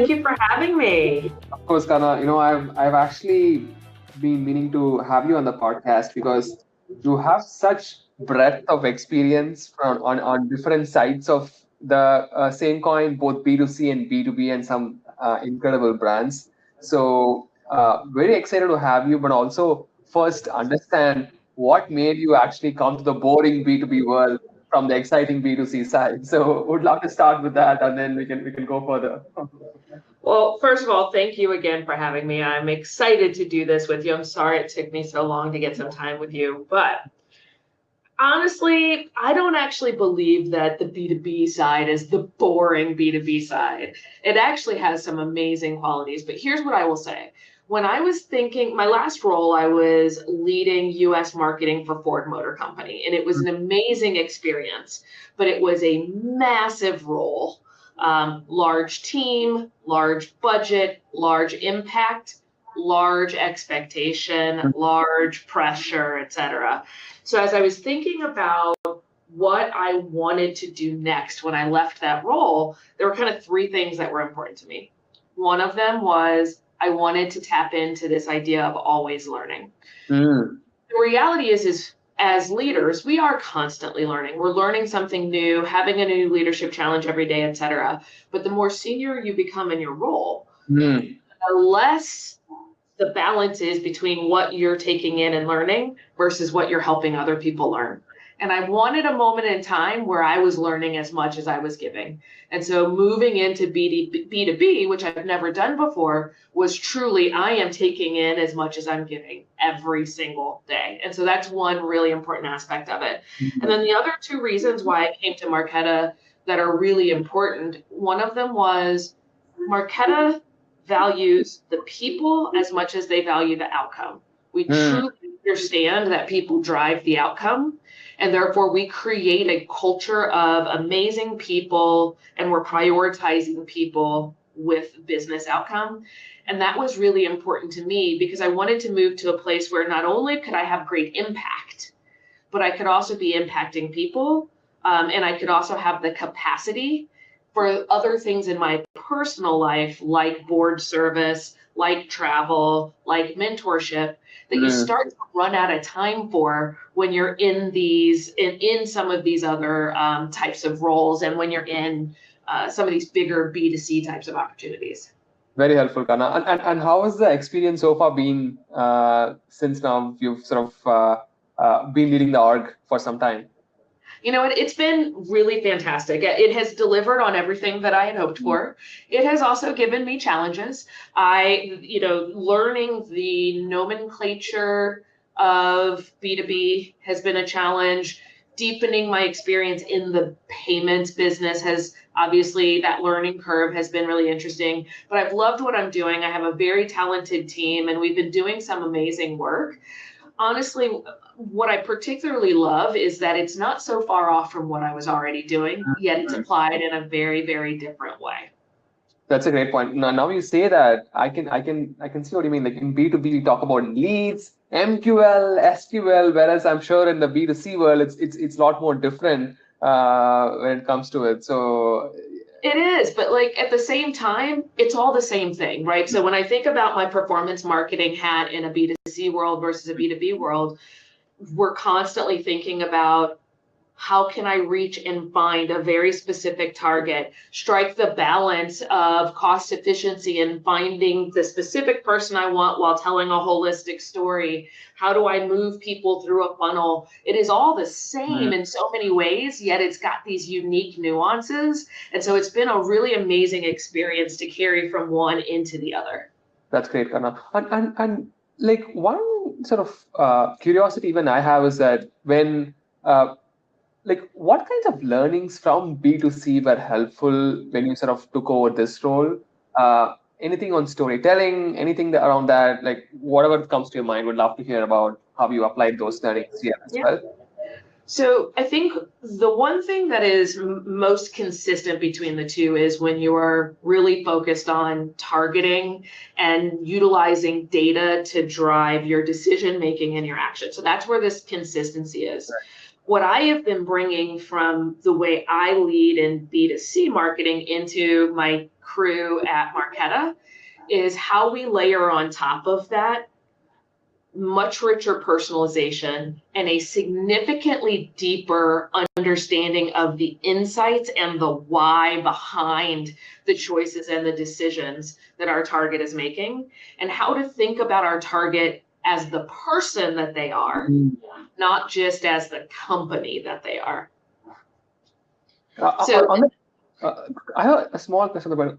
Thank you for having me. Of course, Kana, I've actually been meaning to have you on the podcast because you have such breadth of experience on different sides of the same coin, both B2C and B2B, and some incredible brands. So, very excited to have you, but also first understand what made you actually come to the boring B2B world from the exciting B2C side. So, would love to start with that, and then we can go further. Well, first of all, thank you again for having me. I'm excited to do this with you. I'm sorry it took me so long to get some time with you, but honestly, I don't actually believe that the B2B side is the boring B2B side. It actually has some amazing qualities, but here's what I will say. When I was thinking, my last role, I was leading US marketing for Ford Motor Company, and it was an amazing experience, but it was a massive role. Large team, large budget, large impact, large expectation, large pressure, etc. So as I was thinking about what I wanted to do next when I left that role, there were kind of three things that were important to me. One of them was I wanted to tap into this idea of always learning. Mm. The reality is as leaders, we are constantly learning. We're learning something new, having a new leadership challenge every day, etc. But the more senior you become in your role, the less the balance is between what you're taking in and learning versus what you're helping other people learn. And I wanted a moment in time where I was learning as much as I was giving. And so moving into B2B, which I've never done before, was truly I am taking in as much as I'm giving every single day. And so that's one really important aspect of it. And then the other two reasons why I came to Marqeta that are really important, one of them was Marqeta values the people as much as they value the outcome. We truly understand that people drive the outcome, and therefore we create a culture of amazing people, and we're prioritizing people with business outcome. And that was really important to me because I wanted to move to a place where not only could I have great impact, but I could also be impacting people, and I could also have the capacity for other things in my personal life, like board service, like travel, like mentorship, that you start to run out of time for when you're in some of these other types of roles, and when you're in some of these bigger B2C types of opportunities. Very helpful, Kana. And how has the experience so far been since now you've sort of been leading the org for some time? You know, it's been really fantastic. It has delivered on everything that I had hoped for. It has also given me challenges. Learning the nomenclature of B2B has been a challenge. Deepening my experience in the payments business has obviously, that learning curve has been really interesting. But I've loved what I'm doing. I have a very talented team, and we've been doing some amazing work. Honestly, what I particularly love is that it's not so far off from what I was already doing, yet it's applied in a very, very different way. That's a great point. Now you say that, I can see what you mean. Like in B2B, we talk about leads, MQL, SQL, whereas I'm sure in the B2C world, it's a lot more different when it comes to it. So it is, but like at the same time, it's all the same thing, right? So when I think about my performance marketing hat in a B2C world versus a B2B world, we're constantly thinking about how can I reach and find a very specific target, strike the balance of cost efficiency and finding the specific person I want while telling a holistic story. How do I move people through a funnel? It is all the same in so many ways, yet it's got these unique nuances. And so it's been a really amazing experience to carry from one into the other. That's great, Kana. And like one sort of curiosity even I have is that when like what kinds of learnings from B2C were helpful when you sort of took over this role? Anything on storytelling, anything around that, like whatever comes to your mind, would love to hear about how you applied those learnings here as well. So I think the one thing that is most consistent between the two is when you are really focused on targeting and utilizing data to drive your decision making and your action. So that's where this consistency is. Right. what I have been bringing from the way I lead in B2C marketing into my crew at Marqeta is how we layer on top of that much richer personalization and a significantly deeper understanding of the insights and the why behind the choices and the decisions that our target is making, and how to think about our target as the person that they are, not just as the company that they are. I have a small question about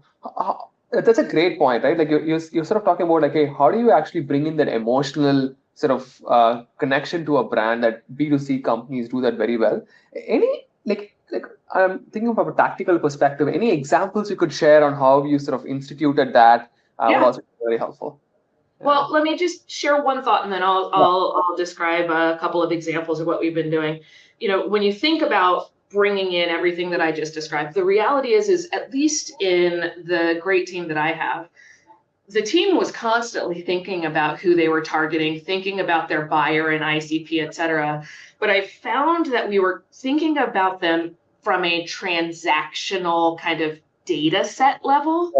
that's a great point, right? Like you're sort of talking about like, hey, how do you actually bring in that emotional sort of connection to a brand that B2C companies do that very well? Any like I'm thinking from a tactical perspective, any examples you could share on how you sort of instituted that would also be very helpful. Well, let me just share one thought, and then I'll describe a couple of examples of what we've been doing. You know, when you think about bringing in everything that I just described, the reality is at least in the great team that I have, the team was constantly thinking about who they were targeting, thinking about their buyer and ICP, et cetera. But I found that we were thinking about them from a transactional kind of data set level,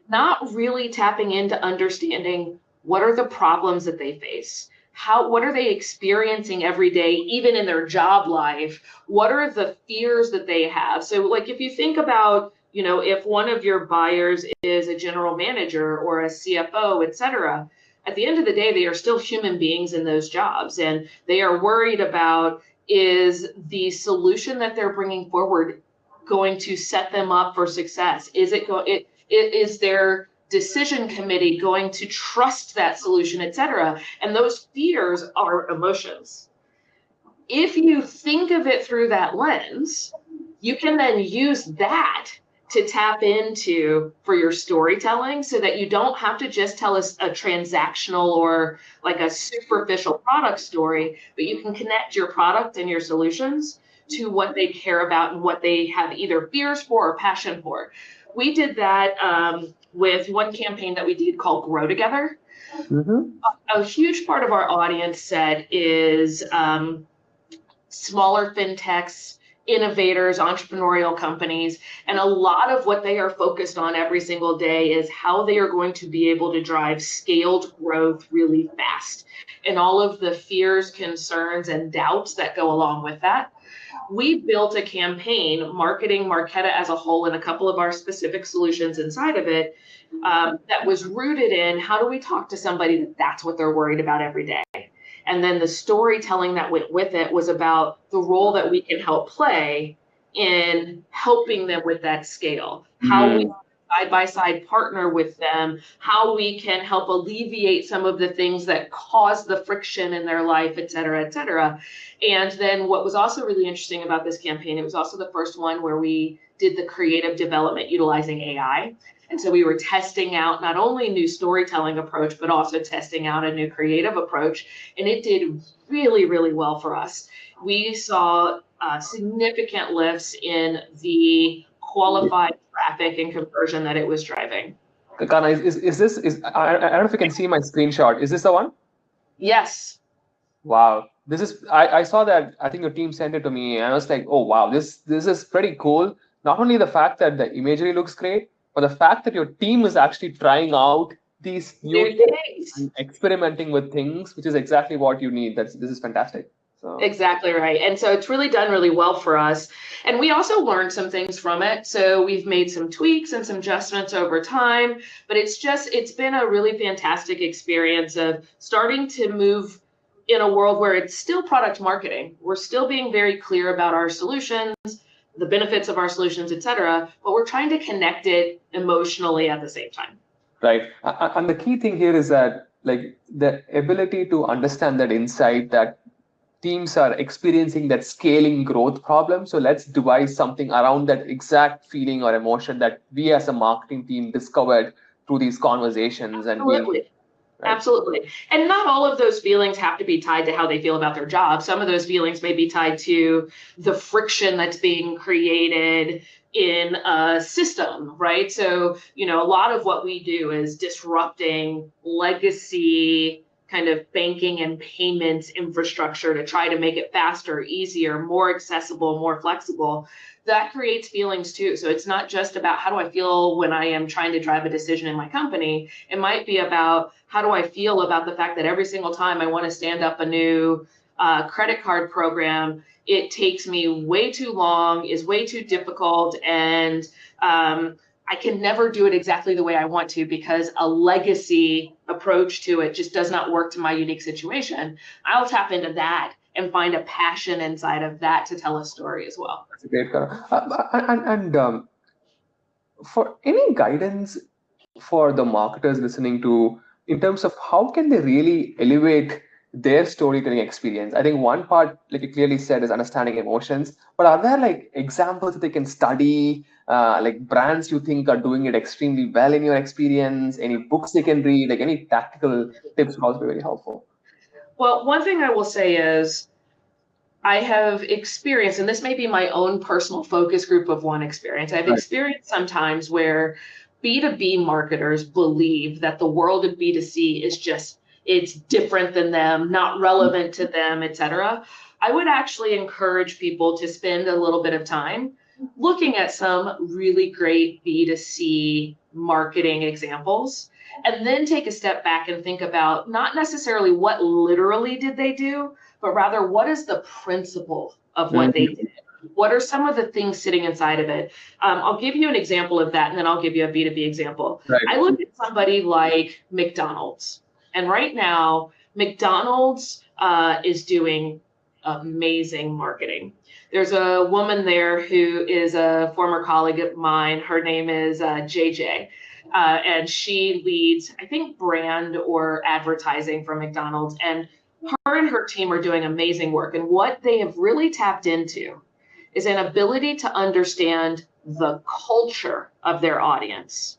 not really tapping into understanding what are the problems that they face. What are they experiencing every day, even in their job life? What are the fears that they have? So like if you think about, you know, if one of your buyers is a general manager or a CFO, et cetera, at the end of the day, they are still human beings in those jobs. And they are worried about, is the solution that they're bringing forward going to set them up for success? Is their decision committee going to trust that solution, et cetera? And those fears are emotions. If you think of it through that lens, you can then use that to tap into for your storytelling, so that you don't have to just tell us a transactional or like a superficial product story, but you can connect your product and your solutions to what they care about and what they have either fears for or passion for. We did that with one campaign that we did called Grow Together. Mm-hmm. A huge part of our audience set is smaller fintechs, innovators, entrepreneurial companies, and a lot of what they are focused on every single day is how they are going to be able to drive scaled growth really fast, and all of the fears, concerns, and doubts that go along with that. We built a campaign marketing Marqeta as a whole and a couple of our specific solutions inside of it that was rooted in how do we talk to somebody that's what they're worried about every day. And then the storytelling that went with it was about the role that we can help play in helping them with that scale, how we side-by-side partner with them, how we can help alleviate some of the things that cause the friction in their life, et cetera, et cetera. And then what was also really interesting about this campaign, it was also the first one where we did the creative development utilizing AI. And so we were testing out not only new storytelling approach, but also testing out a new creative approach. And it did really, really well for us. We saw significant lifts in the qualified traffic and conversion that it was driving. Kana, I don't know if you can see my screenshot. Is this the one? Yes. Wow. I saw that. I think your team sent it to me, and I was like, oh wow, this is pretty cool. Not only the fact that the imagery looks great, but the fact that your team is actually trying out these new things and experimenting with things, which is exactly what you need. This is fantastic. So. Exactly right. And so it's really done really well for us. And we also learned some things from it. So we've made some tweaks and some adjustments over time, but it's been a really fantastic experience of starting to move in a world where it's still product marketing. We're still being very clear about our solutions, the benefits of our solutions, et cetera, but we're trying to connect it emotionally at the same time. Right. And the key thing here is that like the ability to understand that insight that teams are experiencing that scaling growth problem. So let's devise something around that exact feeling or emotion that we as a marketing team discovered through these conversations. Absolutely. Right? Absolutely. And not all of those feelings have to be tied to how they feel about their job. Some of those feelings may be tied to the friction that's being created in a system, right? So, a lot of what we do is disrupting legacy kind of banking and payments infrastructure to try to make it faster, easier, more accessible, more flexible, that creates feelings too. So it's not just about how do I feel when I am trying to drive a decision in my company. It might be about how do I feel about the fact that every single time I want to stand up a new credit card program, it takes me way too long, is way too difficult, and I can never do it exactly the way I want to because a legacy approach to it just does not work to my unique situation. I'll tap into that and find a passion inside of that to tell a story as well. That's a great color. For any guidance for the marketers listening to, in terms of how can they really elevate their storytelling experience? I think one part, like you clearly said, is understanding emotions. But are there like examples that they can study, like brands you think are doing it extremely well in your experience? Any books they can read? Like any tactical tips would also be very helpful. Well, one thing I will say is I have experienced, and this may be my own personal focus group of one experience, I've experienced sometimes where B2B marketers believe that the world of B2C is just, it's different than them, not relevant to them, etc. I would actually encourage people to spend a little bit of time looking at some really great B2C marketing examples, and then take a step back and think about not necessarily what literally did they do, but rather what is the principle of what they did? What are some of the things sitting inside of it? I'll give you an example of that, and then I'll give you a B2B example. Right. I look at somebody like McDonald's, and right now, McDonald's is doing amazing marketing. There's a woman there who is a former colleague of mine. Her name is JJ. And she leads, I think, brand or advertising for McDonald's. And her and her team are doing amazing work. And what they have really tapped into is an ability to understand the culture of their audience.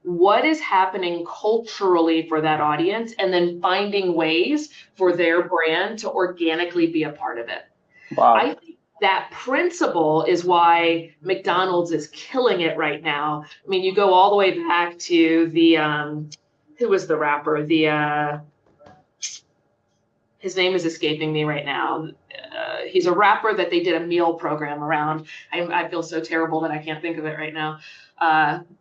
What is happening culturally for that audience, and then finding ways for their brand to organically be a part of it. Wow. I think that principle is why McDonald's is killing it right now. I mean, you go all the way back to the, who was the rapper? His name is escaping me right now. He's a rapper that they did a meal program around. I feel so terrible that I can't think of it right now.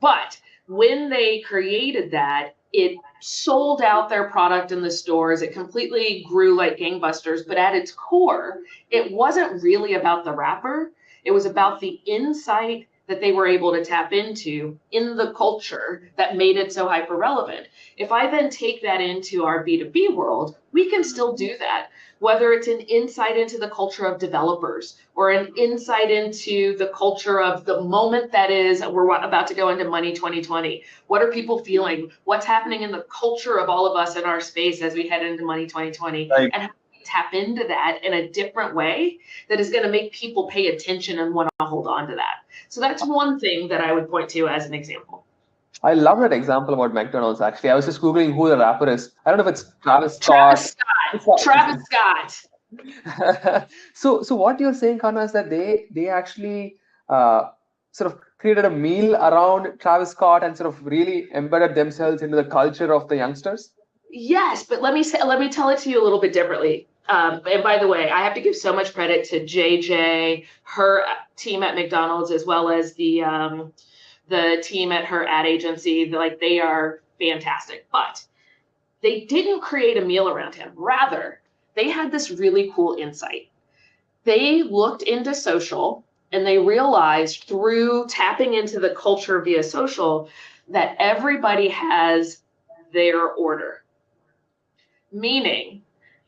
But when they created that, it sold out their product in the stores. It completely grew like gangbusters. But at its core, it wasn't really about the rapper. It was about the insight that they were able to tap into in the culture that made it so hyper relevant. If I then take that into our B2B world, we can still do that. Whether it's an insight into the culture of developers or an insight into the culture of the moment that is, we're about to go into Money 2020. What are people feeling? What's happening in the culture of all of us in our space as we head into Money 2020? Right. And how we tap into that in a different way that is going to make people pay attention and want to hold on to that. So that's one thing that I would point to as an example. I love that example about McDonald's, actually. I was just Googling who the rapper is. I don't know if it's Travis Scott. Travis Scott. So what you're saying, Karna, is that they actually sort of created a meal around Travis Scott and sort of really embedded themselves into the culture of the youngsters? Yes, but let me tell it to you a little bit differently. And by the way, I have to give so much credit to JJ, her team at McDonald's, as well as the team at her ad agency. Like, they are fantastic. But they didn't create a meal around him. Rather, they had this really cool insight. They looked into social, and they realized through tapping into the culture via social that everybody has their order. Meaning,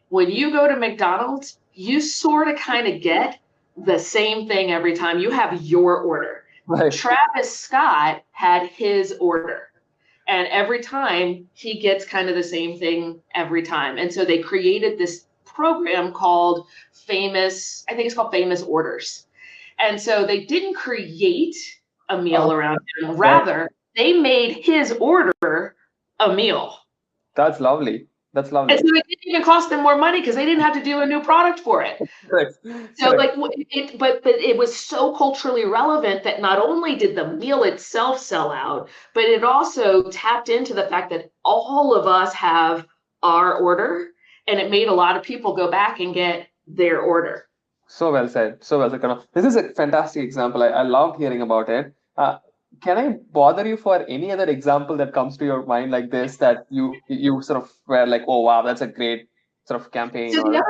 when you go to McDonald's, you sort of kind of get the same thing every time. You have your order. Right. Travis Scott had his order. And every time he gets kind of the same thing every time. And so they created this program called Famous Orders. And so they didn't create a meal around him. Rather, they made his order a meal. That's lovely. That's lovely. And so it didn't even cost them more money because they didn't have to do a new product for it. Correct. So but it was so culturally relevant that not only did the meal itself sell out, but it also tapped into the fact that all of us have our order, and it made a lot of people go back and get their order. So well said. So well said, Kana. This is a fantastic example. I loved hearing about it. Can I bother you for any other example that comes to your mind like this that you sort of were like, oh wow, that's a great sort of campaign? So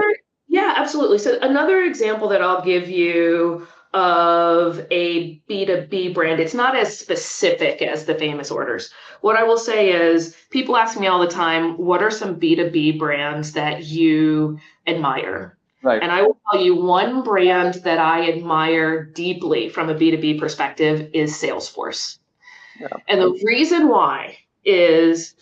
yeah, absolutely. So another example that I'll give you of a B2B brand, it's not as specific as the famous orders. What I will say is people ask me all the time, what are some B2B brands that you admire? Right. And I will tell you one brand that I admire deeply from a B2B perspective is Salesforce. Yeah. And the reason why is,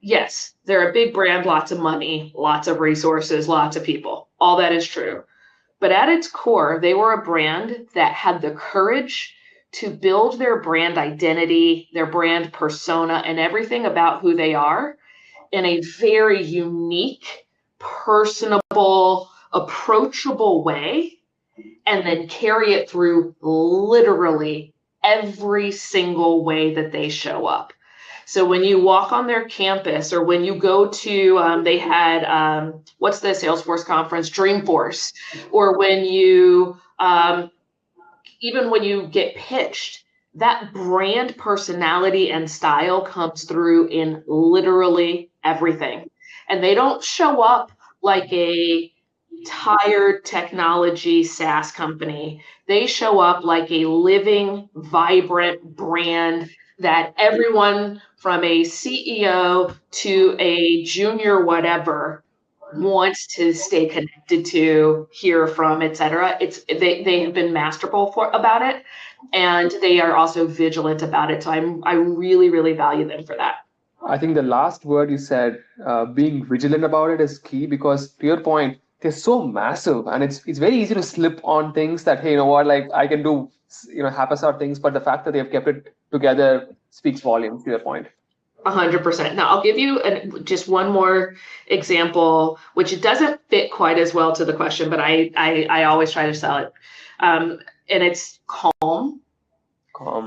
yes, they're a big brand, lots of money, lots of resources, lots of people. All that is true. But at its core, they were a brand that had the courage to build their brand identity, their brand persona, and everything about who they are in a very unique, personable, approachable way, and then carry it through literally every single way that they show up. So when you walk on their campus, or when you go to, they had, what's the Salesforce conference, Dreamforce, or when you, even when you get pitched, that brand personality and style comes through in literally everything. And they don't show up like a tired technology SaaS company. They show up like a living, vibrant brand that everyone from a CEO to a junior whatever wants to stay connected to, hear from, etc. They have been masterful about it, and they are also vigilant about it. So I really, really value them for that. I think the last word you said, being vigilant about it, is key, because to your point, they're so massive, and it's very easy to slip on things that, hey, you know what, like I can do, haphazard things, but the fact that they've kept it together speaks volumes to your point. 100%. Now I'll give you just one more example, which doesn't fit quite as well to the question, but I always try to sell it. And it's Calm.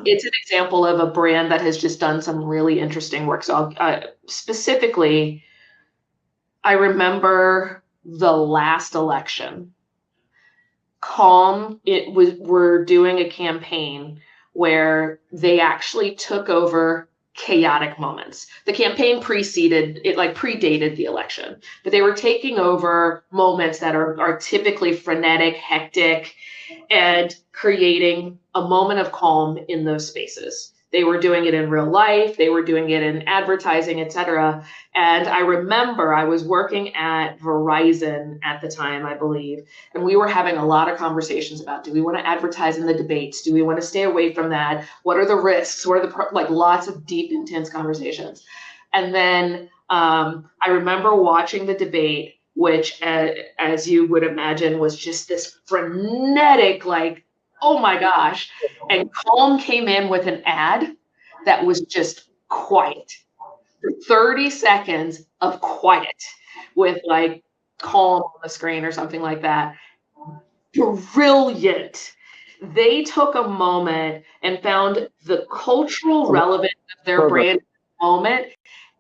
It's an example of a brand that has just done some really interesting work. So specifically, I remember the last election. Calm, we're doing a campaign where they actually took over chaotic moments. The campaign predated the election, but they were taking over moments that are typically frenetic, hectic, and creating a moment of calm in those spaces. They were doing it in real life, they were doing it in advertising, etc. And I remember I was working at Verizon at the time, I believe, and we were having a lot of conversations about, do we want to advertise in the debates? Do we want to stay away from that? What are the risks? What are the lots of deep, intense conversations. And then I remember watching the debate, which, as you would imagine, was just this frenetic, like, oh my gosh. And Calm came in with an ad that was just quiet. 30 seconds of quiet with like Calm on the screen or something like that. Brilliant. They took a moment and found the cultural relevance of their brand moment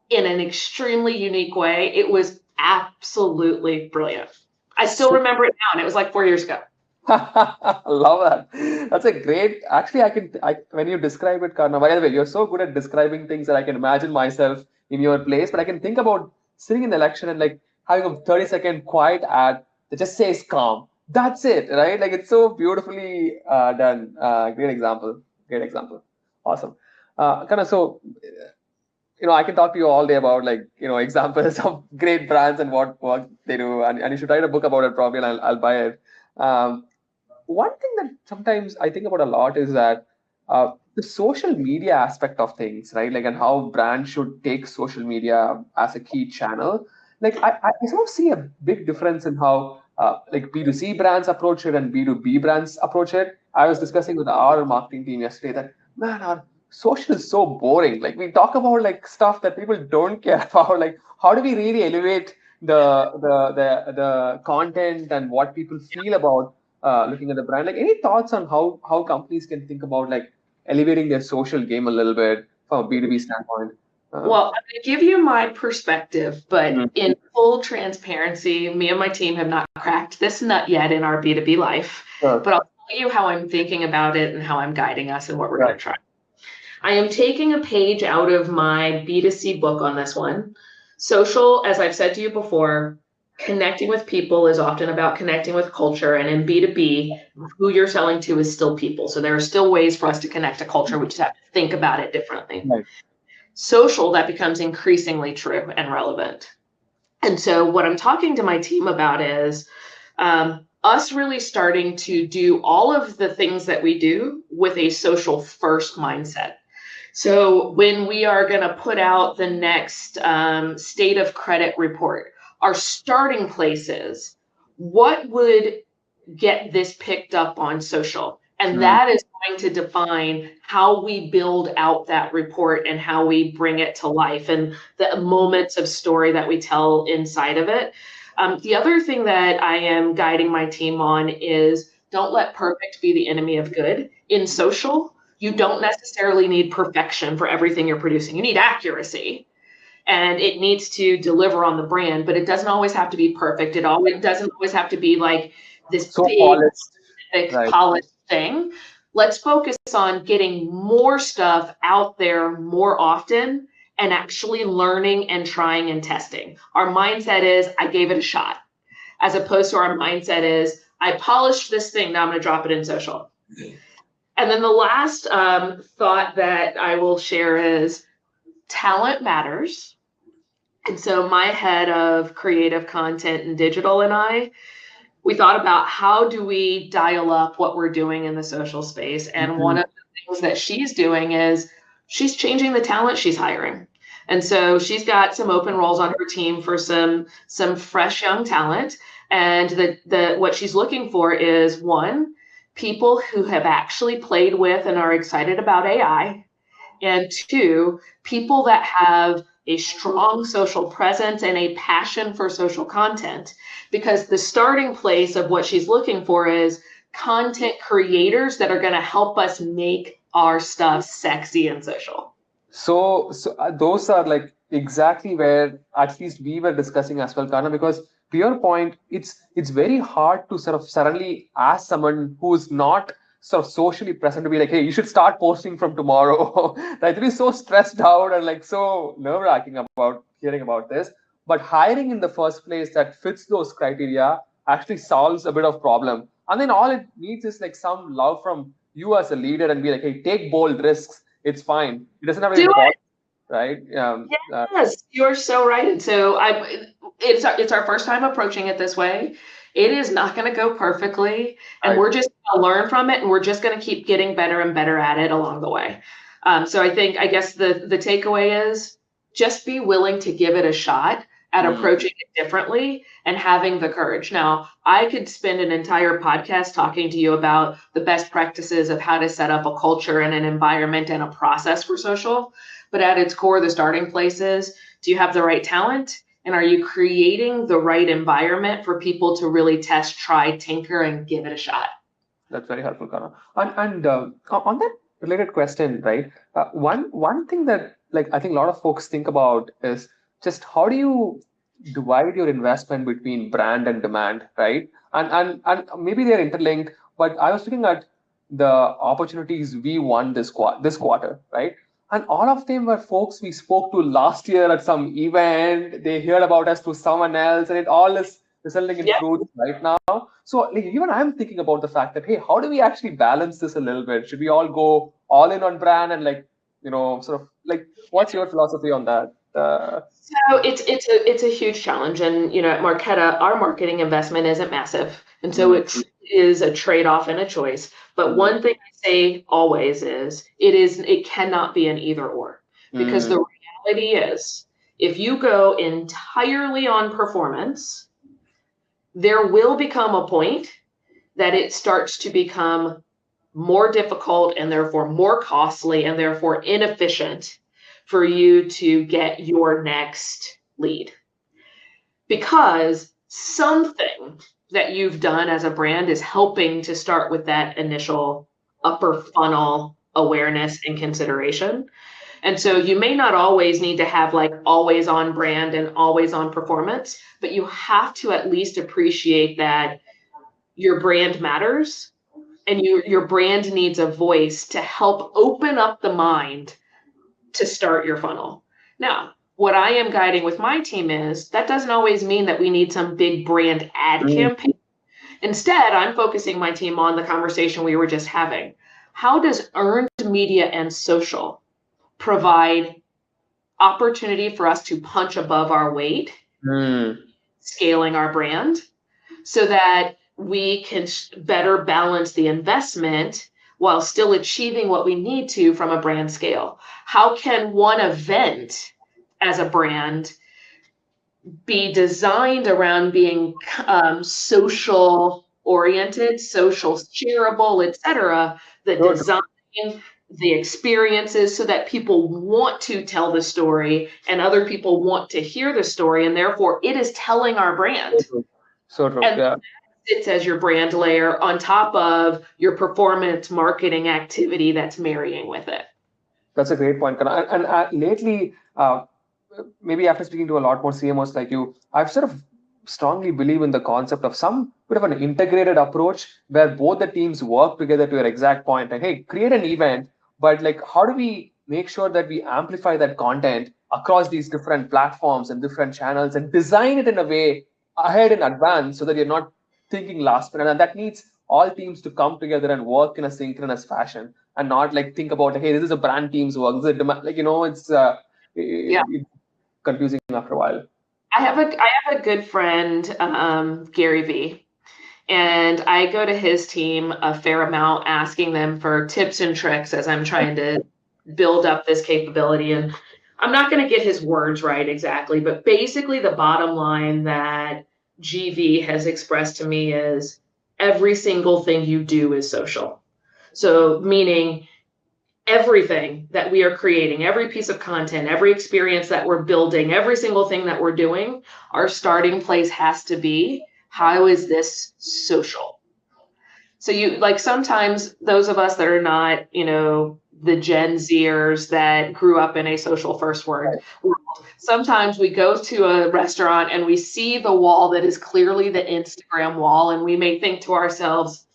in an extremely unique way. It was absolutely brilliant. I still remember it now, and it was like 4 years ago. Love that. That's a great. Actually, when you describe it, Karna, by the way, you're so good at describing things that I can imagine myself in your place. But I can think about sitting in the election and like having a 30-second quiet ad that just says calm. That's it, right? Like it's so beautifully done. Great example. Great example. Awesome. Karna, so I can talk to you all day about examples of great brands and what they do, and you should write a book about it probably, and I'll buy it. One thing that sometimes I think about a lot is that the social media aspect of things, right? Like, and how brands should take social media as a key channel. Like, I sort of see a big difference in how like B2C brands approach it and B2B brands approach it. I was discussing with our marketing team yesterday that, man, our social is so boring. Like, we talk about like stuff that people don't care about. Like, how do we really elevate the content and what people feel about looking at the brand? Like, any thoughts on how companies can think about like elevating their social game a little bit from a B2B standpoint? Well, I'm going to give you my perspective, but in full transparency, me and my team have not cracked this nut yet in our B2B life. But I'll tell you how I'm thinking about it and how I'm guiding us and what we're going to try. I am taking a page out of my B2C book on this one. Social, as I've said to you before, connecting with people is often about connecting with culture. And in B2B, who you're selling to is still people. So there are still ways for us to connect to culture. We just have to think about it differently. Right. Social, that becomes increasingly true and relevant. And so what I'm talking to my team about is us really starting to do all of the things that we do with a social first mindset. So when we are going to put out the next state of credit report, our starting place is what would get this picked up on social? And that is going to define how we build out that report and how we bring it to life and the moments of story that we tell inside of it. The other thing that I am guiding my team on is don't let perfect be the enemy of good. In social, you don't necessarily need perfection for everything you're producing. You need accuracy. And it needs to deliver on the brand, but it doesn't always have to be perfect. It doesn't always have to be like this so big, polished thing. Let's focus on getting more stuff out there more often and actually learning and trying and testing. Our mindset is, I gave it a shot, as opposed to our mindset is, I polished this thing, now I'm going to drop it in social. And then the last thought that I will share is talent matters. And so my head of creative content and digital and we thought about how do we dial up what we're doing in the social space. And one of the things that she's doing is she's changing the talent she's hiring. And so she's got some open roles on her team for some fresh young talent. And what she's looking for is, one, people who have actually played with and are excited about AI. And two, people that have a strong social presence and a passion for social content, because the starting place of what she's looking for is content creators that are going to help us make our stuff sexy and social. So those are like exactly where at least we were discussing as well, Karna, because to your point, it's very hard to sort of suddenly ask someone who's not sort of socially present to be like, hey, you should start posting from tomorrow. Like, they're so stressed out and like so nerve-wracking about hearing about this. But hiring in the first place that fits those criteria actually solves a bit of problem. And then all it needs is like some love from you as a leader and be like, hey, take bold risks. It's fine. It doesn't have to be bold, right? Yes, you're so right. And so it's our first time approaching it this way. It is not going to go perfectly, and we're just going to learn from it, and we're just going to keep getting better and better at it along the way. So I guess the takeaway is just be willing to give it a shot at approaching it differently and having the courage. Now, I could spend an entire podcast talking to you about the best practices of how to set up a culture and an environment and a process for social, but at its core, the starting place is, do you have the right talent? And are you creating the right environment for people to really test, try, tinker, and give it a shot? That's very helpful, Kana. And on that related question, right? One thing that like I think a lot of folks think about is just how do you divide your investment between brand and demand, right? And maybe they're interlinked, but I was looking at the opportunities we won this quarter, right? And all of them were folks we spoke to last year at some event. They heard about us through someone else, and it all is resulting in fruits right now. So like, even I'm thinking about the fact that, hey, how do we actually balance this a little bit? Should we all go all in on brand and like, sort of like, what's your philosophy on that? So it's a huge challenge, and at Marqeta, our marketing investment isn't massive, and so it is a trade-off and a choice. But one thing I say always is it cannot be an either or, because the reality is if you go entirely on performance, there will become a point that it starts to become more difficult and therefore more costly and therefore inefficient for you to get your next lead. Because something that you've done as a brand is helping to start with that initial upper funnel awareness and consideration. And so you may not always need to have like always on brand and always on performance, but you have to at least appreciate that your brand matters and your brand needs a voice to help open up the mind to start your funnel. Now, what I am guiding with my team is that doesn't always mean that we need some big brand ad campaign. Instead, I'm focusing my team on the conversation we were just having. How does earned media and social provide opportunity for us to punch above our weight, scaling our brand, so that we can better balance the investment while still achieving what we need to from a brand scale? How can one event as a brand be designed around being social oriented, social shareable, etc., the design, the experiences, so that people want to tell the story and other people want to hear the story, and therefore it is telling our brand. And that sits as your brand layer on top of your performance marketing activity that's marrying with it. That's a great point, Karan. And lately, maybe after speaking to a lot more CMOs like you, I've sort of strongly believe in the concept of some bit of an integrated approach where both the teams work together, to your exact point. Like, hey, create an event, but like, how do we make sure that we amplify that content across these different platforms and different channels and design it in a way ahead in advance so that you're not thinking last minute? And that needs all teams to come together and work in a synchronous fashion and not like think about, hey, this is a brand team's work. This is a demand, like, it's confusing after a while. I have a good friend, Gary V, and I go to his team a fair amount, asking them for tips and tricks as I'm trying to build up this capability. And I'm not going to get his words right exactly, but basically the bottom line that GV has expressed to me is every single thing you do is social. So meaning everything that we are creating, every piece of content, every experience that we're building, every single thing that we're doing, our starting place has to be, how is this social? So you like sometimes those of us that are not, the Gen Zers that grew up in a social first world, sometimes we go to a restaurant and we see the wall that is clearly the Instagram wall, and we may think to ourselves,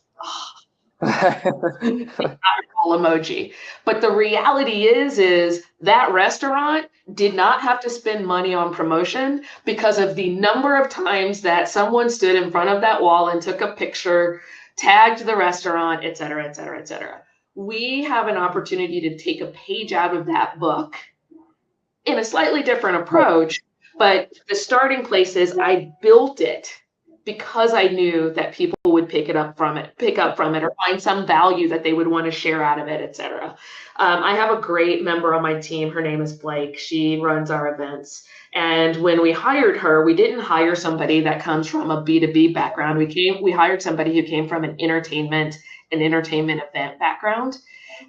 emoji. But the reality is that restaurant did not have to spend money on promotion because of the number of times that someone stood in front of that wall and took a picture, tagged the restaurant, et cetera, et cetera, et cetera. We have an opportunity to take a page out of that book in a slightly different approach, but the starting place is I built it because I knew that people would pick up from it, or find some value that they would want to share out of it, et cetera. I have a great member on my team. Her name is Blake. She runs our events. And when we hired her, we didn't hire somebody that comes from a B2B background. We hired somebody who came from an entertainment event background.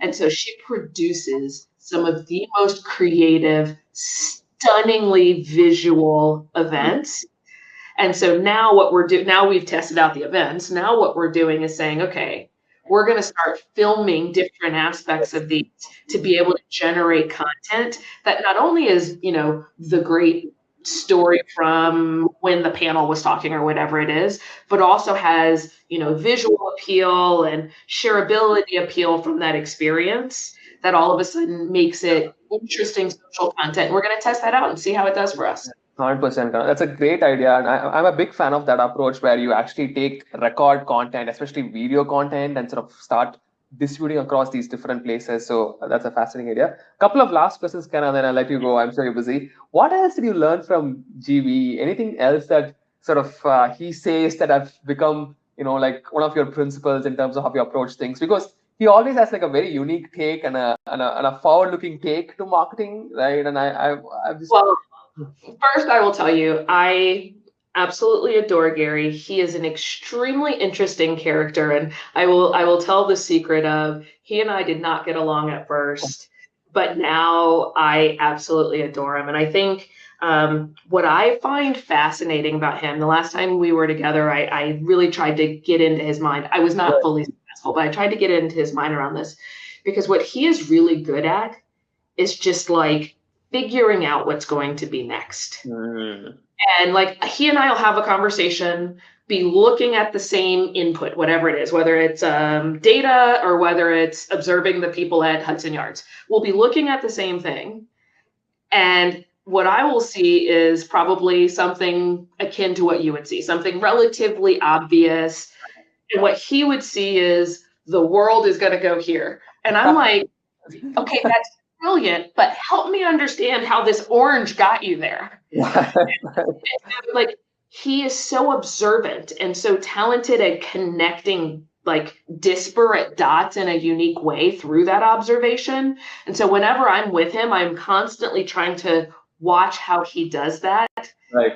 And so she produces some of the most creative, stunningly visual events. And so now now we've tested out the events. Now what we're doing is saying, okay, we're going to start filming different aspects of these to be able to generate content that not only is, the great story from when the panel was talking or whatever it is, but also has, visual appeal and shareability appeal from that experience that all of a sudden makes it interesting social content. We're going to test that out and see how it does for us. 100%. That's a great idea. And I'm a big fan of that approach where you actually take record content, especially video content, and sort of start distributing across these different places. So that's a fascinating idea. Couple of last questions, Ken, and then I'll let you go. I'm sure you're busy. What else did you learn from GV? Anything else that sort of he says that have become, like one of your principles in terms of how you approach things? Because he always has like a very unique take and a forward-looking take to marketing, right? And I've just... First, I will tell you, I absolutely adore Gary. He is an extremely interesting character, and I will tell the secret of he and I did not get along at first, but now I absolutely adore him. And I think what I find fascinating about him, the last time we were together, I really tried to get into his mind. I was not fully successful, but I tried to get into his mind around this because what he is really good at is just like figuring out what's going to be next. And like he and I will have a conversation, be looking at the same input, whatever it is, whether it's data or whether it's observing the people at Hudson Yards. We'll be looking at the same thing. And what I will see is probably something akin to what you would see, something relatively obvious. And what he would see is the world is going to go here. And I'm like, okay, that's brilliant, but help me understand how this orange got you there. Like, he is so observant and so talented at connecting like disparate dots in a unique way through that observation. And so whenever I'm with him, I'm constantly trying to watch how he does that. Right.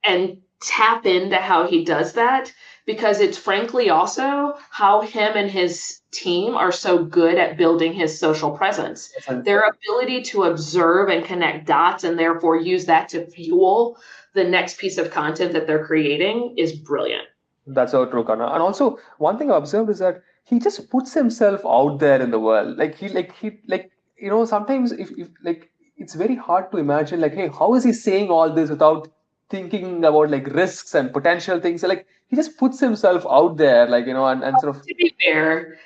And tap into how he does that, because it's frankly also how him and his team are so good at building his social presence. Their ability to observe and connect dots and therefore use that to fuel the next piece of content that they're creating is brilliant. That's so true, Karna. And also, one thing I observed is that he just puts himself out there in the world. Sometimes if like it's very hard to imagine, like, hey, how is he saying all this without thinking about like risks and potential things? Like, he just puts himself out there, like, and sort of. To be fair,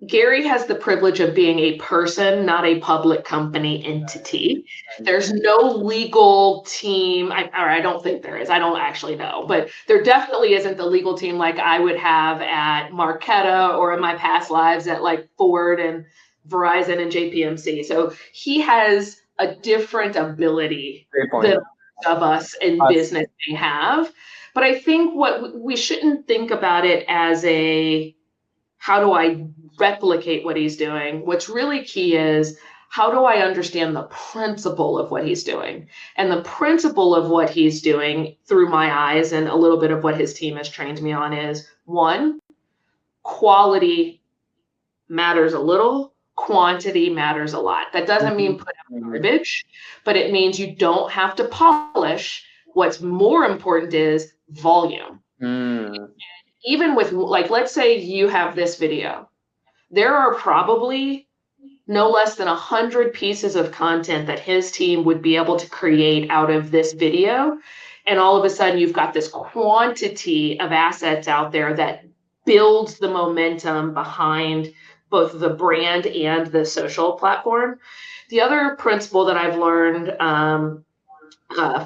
Gary has the privilege of being a person, not a public company entity. There's no legal team, I don't think there is. I don't actually know, but there definitely isn't the legal team like I would have at Marqeta or in my past lives at like Ford and Verizon and JPMC. So he has a different ability than of us in business may have. But I think what we shouldn't think about it as how do I replicate what he's doing? What's really key is, how do I understand the principle of what he's doing? And the principle of what he's doing through my eyes and a little bit of what his team has trained me on is, one, quality matters a little, quantity matters a lot. That doesn't mean put out garbage, but it means you don't have to polish. What's more important is volume. Even with, like, let's say you have this video, there are probably no less than 100 pieces of content that his team would be able to create out of this video. And all of a sudden you've got this quantity of assets out there that builds the momentum behind both the brand and the social platform. The other principle that I've learned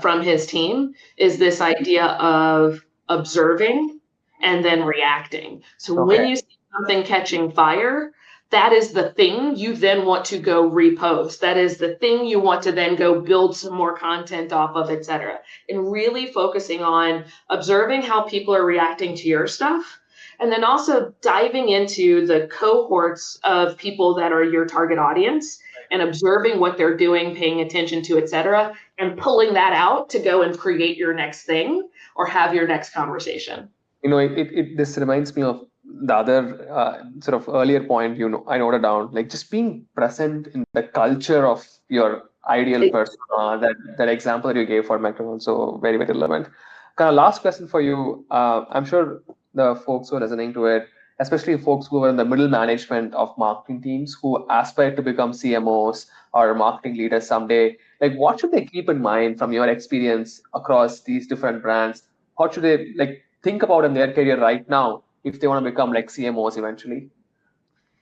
from his team is this idea of observing and then reacting. So when you see something catching fire, that is the thing you then want to go repost. That is the thing you want to then go build some more content off of, et cetera. And really focusing on observing how people are reacting to your stuff. And then also diving into the cohorts of people that are your target audience and observing what they're doing, paying attention to, et cetera, and pulling that out to go and create your next thing or have your next conversation. This reminds me of the other sort of earlier point, I noted down, like just being present in the culture of your ideal persona. That example that you gave for McDonald's, so very, very relevant. Kind of last question for you. I'm sure the folks who are listening to it, especially folks who are in the middle management of marketing teams who aspire to become CMOs or marketing leaders someday, like what should they keep in mind from your experience across these different brands? What should they like think about in their career right now if they want to become like CMOs eventually?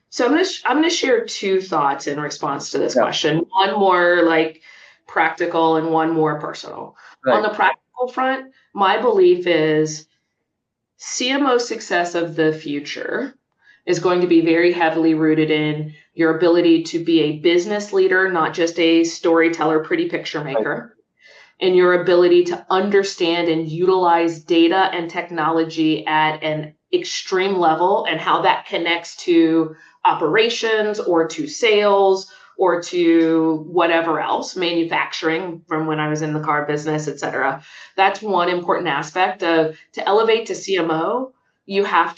So I'm gonna share two thoughts in response to this question. One more like practical and one more personal. Right. On the practical front, my belief is CMO success of the future is going to be very heavily rooted in your ability to be a business leader, not just a storyteller, pretty picture maker. Right. And your ability to understand and utilize data and technology at an extreme level and how that connects to operations or to sales or to whatever else, manufacturing from when I was in the car business, et cetera. That's one important aspect of to elevate to CMO. You have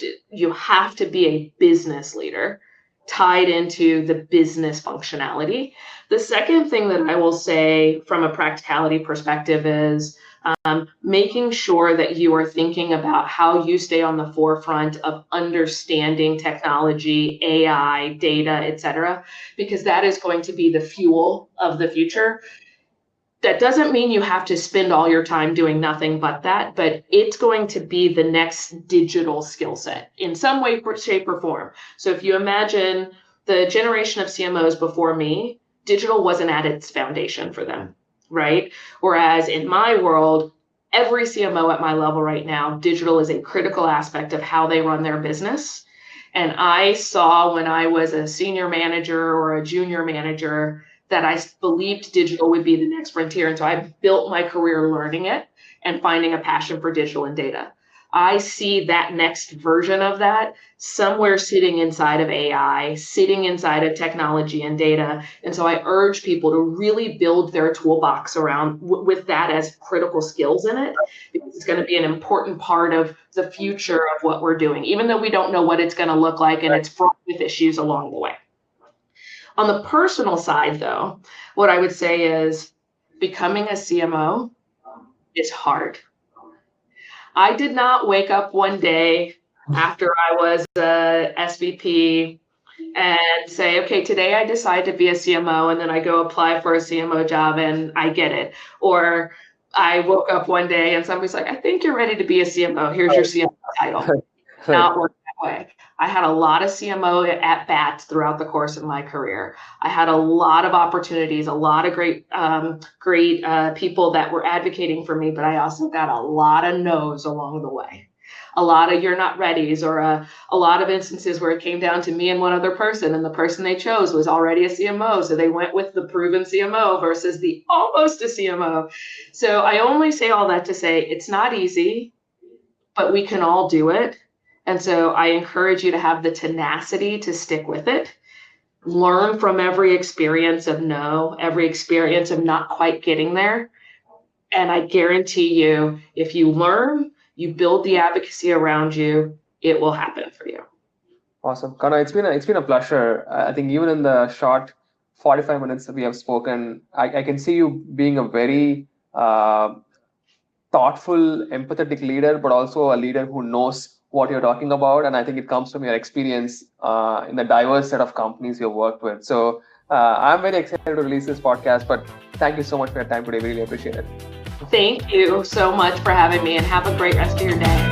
to be a business leader tied into the business functionality. The second thing that I will say from a practicality perspective is Making sure that you are thinking about how you stay on the forefront of understanding technology, AI, data, et cetera, because that is going to be the fuel of the future. That doesn't mean you have to spend all your time doing nothing but that, but it's going to be the next digital skill set in some way, shape, or form. So if you imagine the generation of CMOs before me, digital wasn't at its foundation for them, right? Whereas in my world, every CMO at my level right now, digital is a critical aspect of how they run their business. And I saw when I was a senior manager or a junior manager that I believed digital would be the next frontier. And so I built my career learning it and finding a passion for digital and data. I see that next version of that somewhere sitting inside of AI, sitting inside of technology and data. And so I urge people to really build their toolbox around with that as critical skills in it, because it's going to be an important part of the future of what we're doing, even though we don't know what it's going to look like, and it's fraught with issues along the way. On the personal side, though, what I would say is becoming a CMO is hard. I did not wake up one day after I was a SVP and say, okay, today I decide to be a CMO, and then I go apply for a CMO job and I get it. Or I woke up one day and somebody's like, I think you're ready to be a CMO. Here's your CMO title. Not work that way. I had a lot of CMO at bats throughout the course of my career. I had a lot of opportunities, a lot of great people that were advocating for me, but I also got a lot of no's along the way. A lot of you're not readies, or a lot of instances where it came down to me and one other person, and the person they chose was already a CMO. So they went with the proven CMO versus the almost a CMO. So I only say all that to say it's not easy, but we can all do it. And so I encourage you to have the tenacity to stick with it. Learn from every experience of no, every experience of not quite getting there. And I guarantee you, if you learn, you build the advocacy around you, it will happen for you. Awesome. Kana, it's been a pleasure. I think even in the short 45 minutes that we have spoken, I can see you being a very thoughtful, empathetic leader, but also a leader who knows what you're talking about. And I think it comes from your experience in the diverse set of companies you've worked with. So I'm very excited to release this podcast, but thank you so much for your time today. Really appreciate it. Thank you so much for having me, and have a great rest of your day.